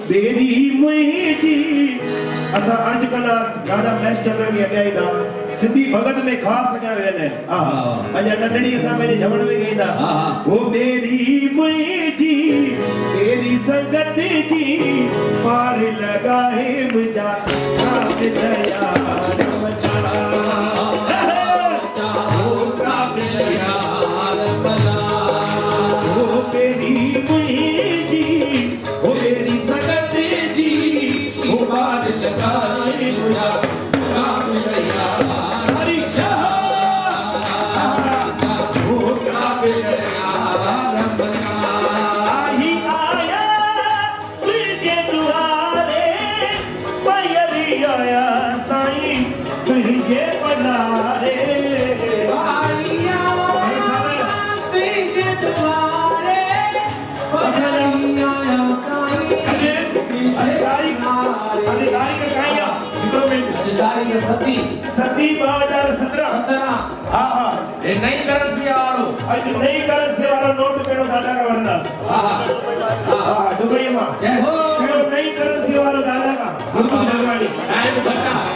berry मुझी असा अर्ज कला दादा मैस्टर के अगाइदा सिद्धि भगत में खास सजा वेने अजा नंढड़ी असा मेरे जमण में गईदा वो बेरी मुझी तेरी संगत जी पार लगाए मुझा राम दया रमचा हो राम दया रमला वो बेरी मुझी वो बेरी संगत जी वो पार लगाए मुझा राम दया हरि हो राम दया रमचा ही आया तुझे दुआरे पैरी आया साईं तुझे बनारे आया तुझे दुआरे पैरी आया साईं अरे गाड़ी का कहाया सती 2017 हाँ हाँ नई करेंसी वालों आज नई करेंसी वाला नोट पेड़ो दादा का वरदास हाँ दुबई में पेड़ो नई करेंसी वाला दादा का गुरु भगवानी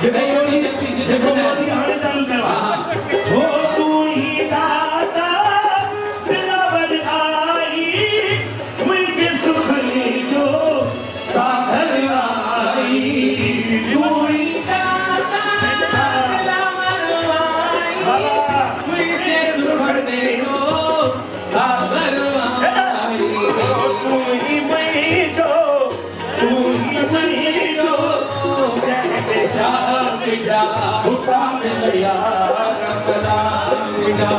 जितने योगी जितने मोदी आने चालू करवा हो तू ही दादा दिलावर आई मुझे सुख ले जो सागर आई तू ही दादा दिलावर आई मुझे सुख ले जो सागर आई तू ही मैं जो जा हुक्का मिलया रंगला बिना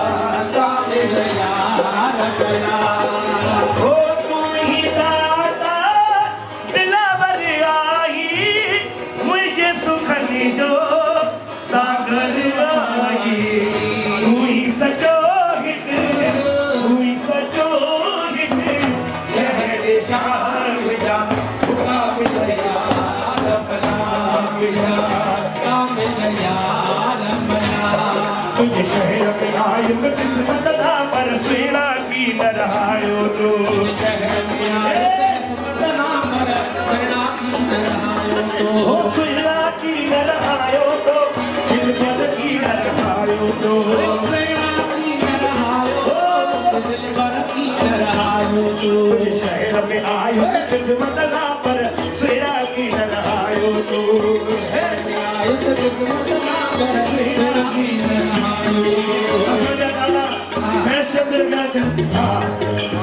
ता मिलया रंगला हो तू ही दाता दिलावर आई मुझे सुख जो सागर आई तू ही सचो हित शहर शाह जा हुक्का मिलया रंगला बिना तुझे शहर में आयो किस्मत दा पर सेना की नरहायो तो शहर में आयो किस्मत दा पर सेना की नरहायो तो हो सेना की नरहायो तो खिलबत की नरहायो तो सेना की नरहायो तो खिलबत की नरहायो तो तुझे शहर में आयो किस्मत दा पर सेना की नरहायो तो आयो तो किस्मत दा पर सेना की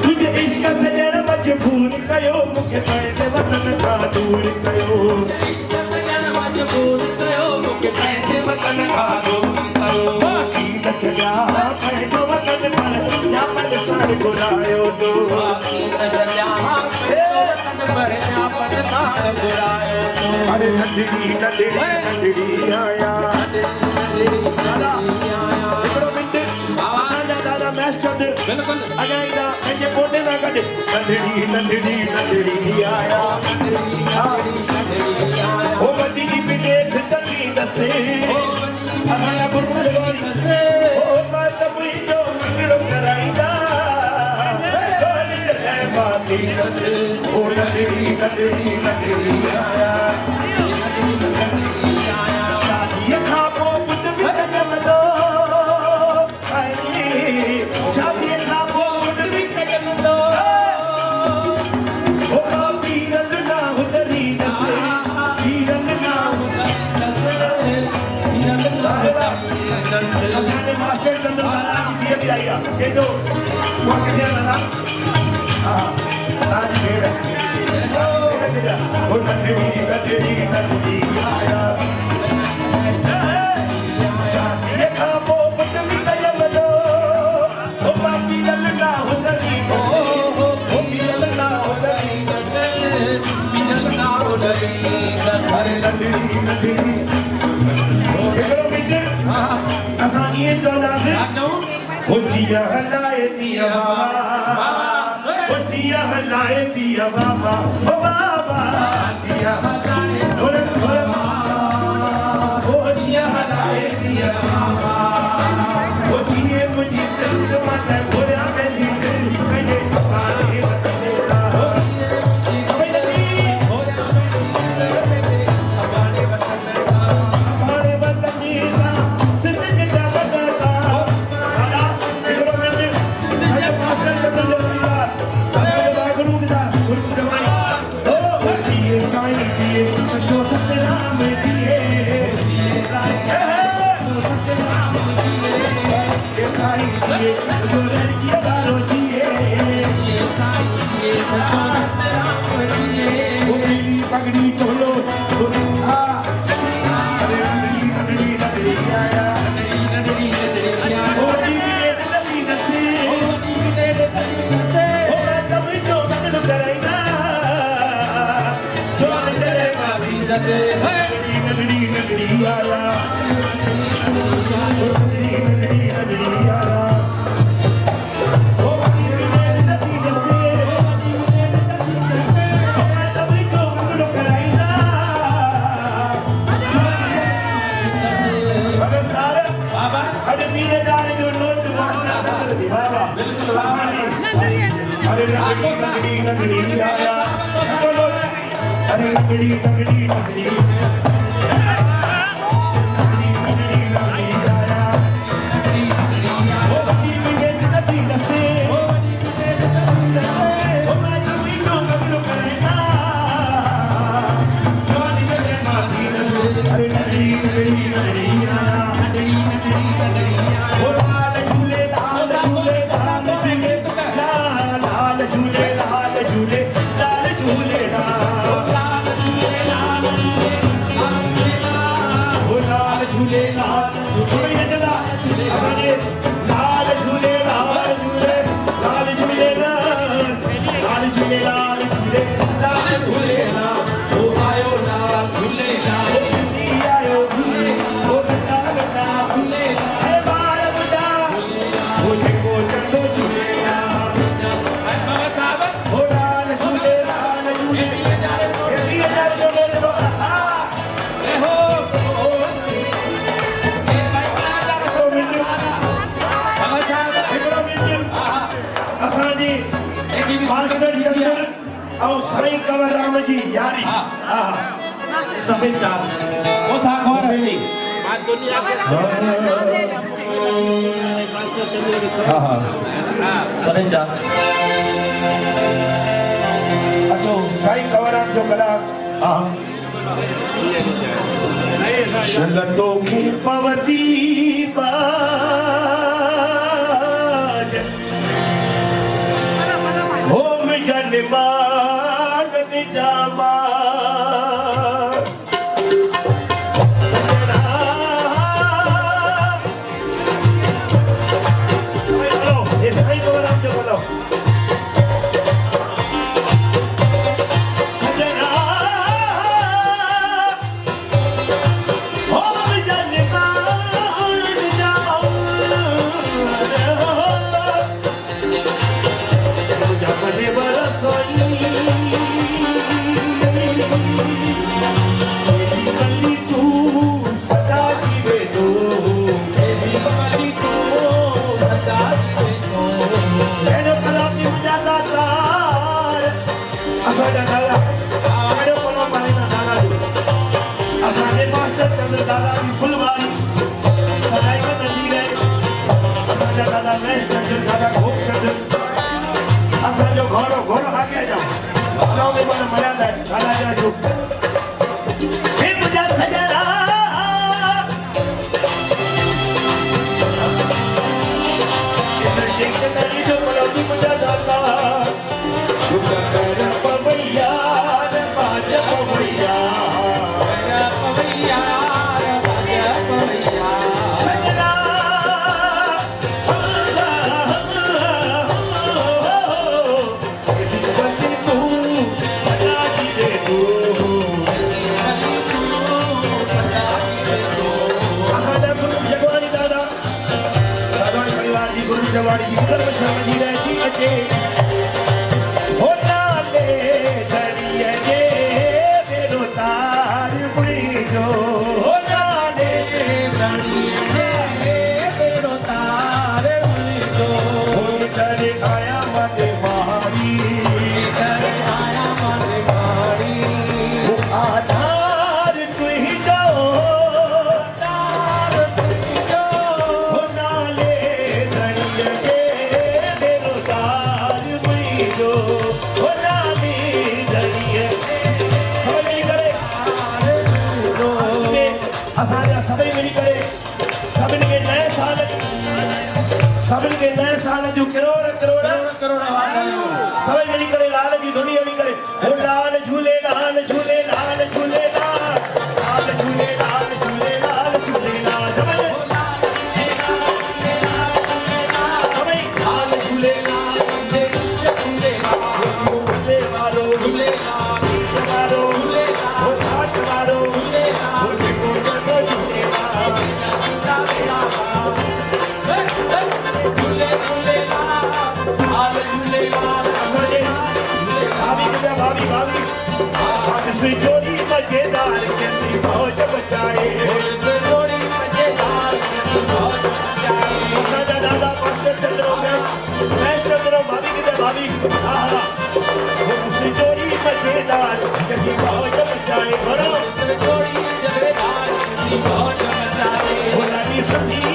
तुझे इश्क से जड़ मजबूर कयो मुखे पैसे वतन का दूर कयो इश्क से जड़ मजबूर कयो मुखे पैसे वतन का दूर कयो बाकी न चला पैसे वतन पर या पर सार बुलायो तो बाकी न चला वतन पर या पर सार बुलायो तो अरे नंदड़ी आया दादा बिल्कुल अजाइदा मुझे कोटे ना कट नंदड़ी आया ओ बड़ी पिटे तकी दसे असाया गुरु दसे ओ बात मुई जो मंगड़ो कराईदा है बाती ओ नंदड़ी आया शादी खापो पुत बिन जमदो शादी खापो पुत बिन जमदो ओ पीरन ना हुदरी दसे पीरन ना दसे पीरन ना दसे असाने मास्टर चंद्रबाला की दिया भी आया के जो वक्त दिया ना हां आज भेड़ आया शादी का पोपट मिलया वदो ओ बाकी ललना हुदरी ओ मिलना हुदरी मिलना हुदरी अरे ललड़ी हिकिड़ो मिंट असां ईअं चवंदासीं ओ जिया हलाए दिया बाबा ओ जिया हलाए दिया बाबा ओ बाबा जिया हलाए ओ जिया हलाए दिया बाबा ओ जिए मुझी सिंध माता घोड़ा मेली मेले काले वतन दा समझ लगी घोड़ा मेली हमारे वतन दा सिंध जिता वतन दा दादा हिकिड़ो मिंट सॼो मास्टर कतल वागुरू दा गुरु जमानी ओ जिए साईं जिए जो सतनाम जिए सतनाम जिए साईं जिए जो लड़की दारो जिए साईं जिए सतनाम जिए ओ मेरी पगड़ी तोलो अरे नगड़ी आया ओ नगड़ी नसे ओ तब जो बदल कराइना जो नजरे काफी जदे नगड़ी आया नगड़ी आया ओ नदी नसे ओ तब जो बदल कराइना भगस्तार बाबा अरे मीरेदार जो नोट वासना कर दी बाबा अरे नगड़ी आया चलो अरे नगड़ी आया ओ बड़ी नदी नसे ओ मैं तभी जो बदल कराइना जो निजरे माती नसे अरे नगड़ी आया ओ लाल झूले लाल झूले लाल झूले लाल झूले लाल झूले लाल झूले लाल झूले लाल झूले चला असांजे लाल झूले लाल झूले लाल झूले लाल झूले लाल झूले लाल झूले ओ आयो लाल झूले लाल सिंधी आयो ओ बड़ा बड़ा झूले हे बाल बड़ा ओ जेको चंदो झूले ओ लाल झूले और साईं कंवर राम जी यारी सभिनि चार वो साखवार हुसैनी सभिनि जा अचो साईं कंवर राम जो कला शलतो की पवती बाज होम जन्मान निजामा दादा की फुलवारी सदाई में नदी गए दादा मैं दादा घोप कर असा जो घोड़ो घोड़ो आगे जाओ गाँव में बड़ा मर्यादा है दादा जा जो हे मुझे सजरा इधर देख के नहीं जो बड़ा मुझे दादा शुक्र कर पवैया वाली जी कर्म शर्म जी रहती अचे हो नाले धड़िए जे मेरो तार मुड़ी जो हो नाले धड़िए जे मेरो तार मुड़ी जो हो इधर आया मने मारी इधर आया मने मारी वो आधार तू ही जाओ आधार तू ही जाओ हो नाले धड़िए जे मेरो तार मुड़ी जो हो नाले धड़िए समझ नहीं करे असांजा सभई मिली करे सभिनि खे नए साल जूं करोड़ करोड़ सभई मिली करे लाल जी धुनी हली करे हो लाल झूले लाल झूले लाल झूले लाल लाल झूले लाल झूले लाल झूले लाल सभई लाल झूले लाल झूले मारो झूले मारो हो घाट मारो हो जेको जेको झूले भाभी भाभी जोड़ी मजेदार कहती फौज बचाए जोड़ी मजेदार दादा दादा मास्टर चंद्रो मैं चंद्रो भाभी किधर भाभी जोड़ी मजेदार कहती फौज बचाए जोड़ी मजेदार कहती फौज बचाए